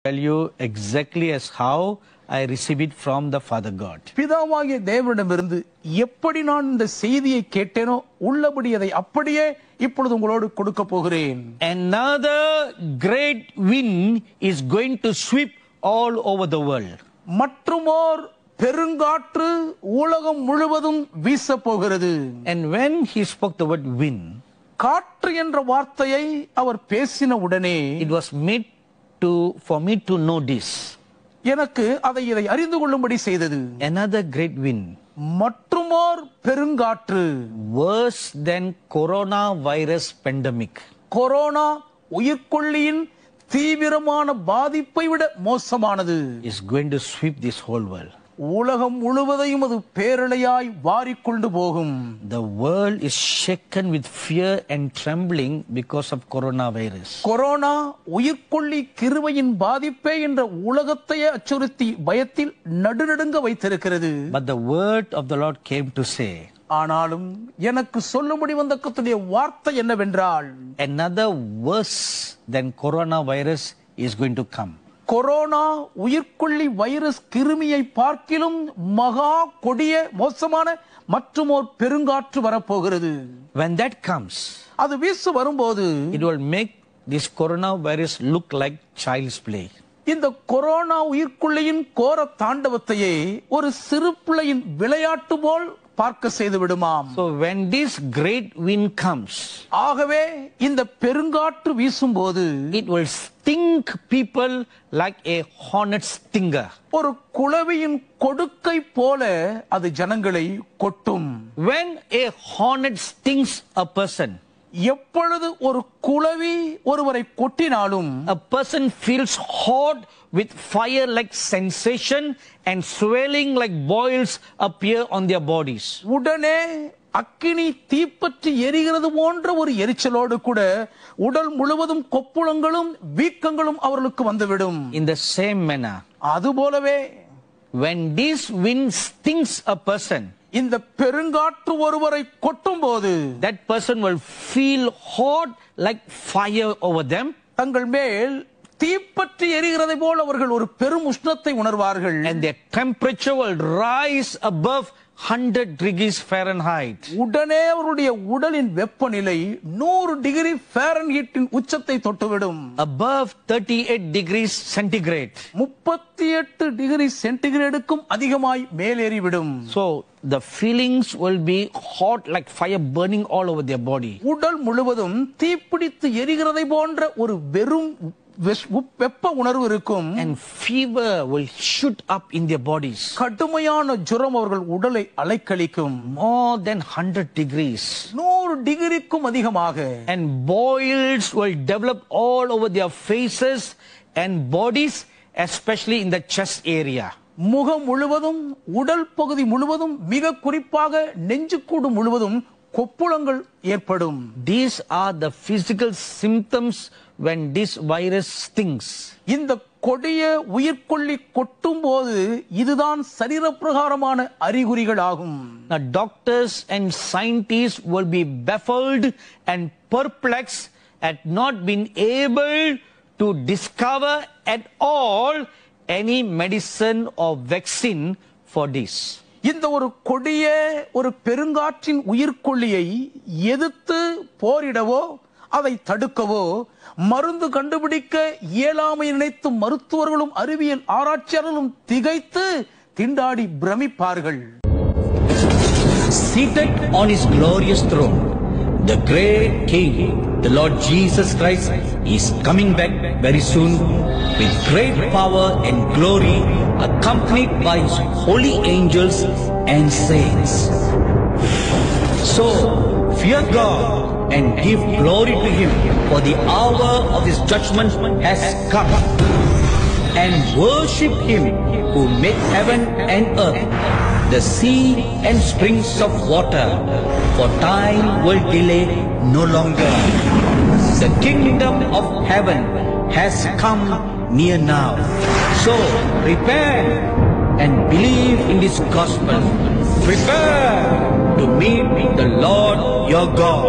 tell you exactly as how I receive it from the Father God. பிதாவாகிய தேவனிடமிருந்து எப்படி நான் இந்த செய்தியை கேட்டேனோ உள்ளபடி அதை அப்படியே இப்பொழுது உங்களோடு கொடுக்க போகிறேன். Another great wind is going to sweep all over the world. மற்றுமோர் பெருங்காற்று உலகம் முழுவதும் வீச போகிறது. And when he spoke the word wind, காற்று என்ற வார்த்தையை அவர் பேசின உடனே it was made for me to know this. எனக்கு இதை அறிந்து கொள்ளும்படி செய்தது. Another great wind, மற்றுமோர் பெருங்காற்று, worse than coronavirus pandemic. Corona உயிர்கொல்லியின் தீவிரமான பாதிப்பை விட மோசமானது. Is going to sweep this whole world. உலகம் முழுவதையும் அது பேரலையாய் வாரிக்கொண்டு போகும். The world is shaken with fear and trembling because of coronavirus. Corona உயிர்கொல்லி கிருபையின் பாதிப்பே என்ற உலகத்தையே அச்சுறுத்தி பயத்தில் நடுநடுங்க வைத்திருக்கிறது. But the word of the Lord came to say, ஆனாலும் எனக்கு சொல்லும்படி வந்த கர்த்தருடைய வார்த்தை என்னவென்றால், another worse than coronavirus is going to come. Corona உயிர்கொல்லி வைரஸ் கிருமியை பார்க்கிலும் மகா கொடிய மோசமான மற்றுமோர் பெருங்காற்று வரப்போகிறது. When that comes, அது வீசு வரும்போது it will make this coronavirus look like child's play. இந்த கொரோனா உயிர்கொல்லியின் கோர தாண்டவத்தையே ஒரு சிறு பிள்ளையின் விளையாட்டு போல் பார்க்க செய்து விடுமாம். So when this great wind comes, ஆகவே இந்த பெருங்காற்று வீசும்போது it will sting people like a hornet stinger. ஒரு குளவியின் கொடுக்கை போல அது ஜனங்களை கொட்டும். When a hornet stings a person, எப்பொழுது ஒரு குளவி ஒருவரை கொட்டினாலும் a person feels hot with fire like sensation and swelling like boils appear on their bodies. உடனே அக்கினி தீப்பற்றி எரிகிறது போன்ற ஒரு எரிச்சலோடு கூட உடல் முழுவதும் கொப்புளங்களும் வீக்கங்களும் அவர்களுக்கு வந்துவிடும். In the same manner, அதுபோலவே when this wind stings a person, இந்த பெருங்காற்று ஒருவரை கொட்டும் போது that person will feel hot like fire over them. தங்கள் மேல் தீப்பற்றி எரிகிறதை போல் அவர்கள் ஒரு பெரும் உஷ்ணத்தை உணர்வார்கள். And their temperature will rise above 100 degrees Fahrenheit. உடனே அவருடைய உடலின் வெப்பநிலை 100 டிகிரி ஃபாரன்ஹீட்டின் உச்சத்தை தொட்டுவிடும். Above 38 degrees centigrade. 38 டிகிரி சென்டிகிரேடுக்கும் அதிகமாய் மேலேறிவிடும். So the feelings will be hot like fire burning all over their body. உடல் முழுவதும் தீப்பிடித்து எரிகிறதை போன்ற ஒரு வெறும் வெப்ப உணர்வு இருக்கும். And fever will shoot up in their bodies. கடுமையான ஜுரம் அவர்கள் உடலை அலைக்கழிக்கும். More than 100 degrees. 100 டிகிரிக்கும் அதிகமாக. And boils will develop all over their faces and bodies, especially in the chest area. முகம் முழுவதும் உடல் பகுதி முழுவதும் மிக குறிப்பாக நெஞ்சுக்கூடு முழுவதும் கொப்புளங்கள் ஏற்படும். These are the physical symptoms when this virus stings. இந்த கொடிய உயிர்கொல்லி கொட்டும் போது இதுதான் சரீரப்பிரகாரமான அறிகுறிகள் ஆகும். Now doctors and scientists will be baffled and perplexed at not being able to discover at all any medicine or vaccine for this. இந்த ஒரு கொடிய ஒரு பெருங்காற்றின் உயிர்கொல்லியை எதிர்த்து போரிடவோ அதை தடுக்கவோ மருந்து கண்டுபிடிக்க இயலாமை நினைத்து மருத்துவர்களும் அறிவியல் ஆராய்ச்சியாளர்களும் திகைத்து திண்டாடி பிரமிப்பார்கள். Seated on his glorious throne, the great King, the Lord Jesus Christ, is coming back very soon with great power and glory, accompanied by his holy angels and saints. So, fear God and give glory to him, for the hour of his judgment has come. And worship him who made heaven and earth, the sea and springs of water, for time will delay no longer. The kingdom of heaven has come near now. So repent and believe in this gospel. Prepare to meet the Lord your God.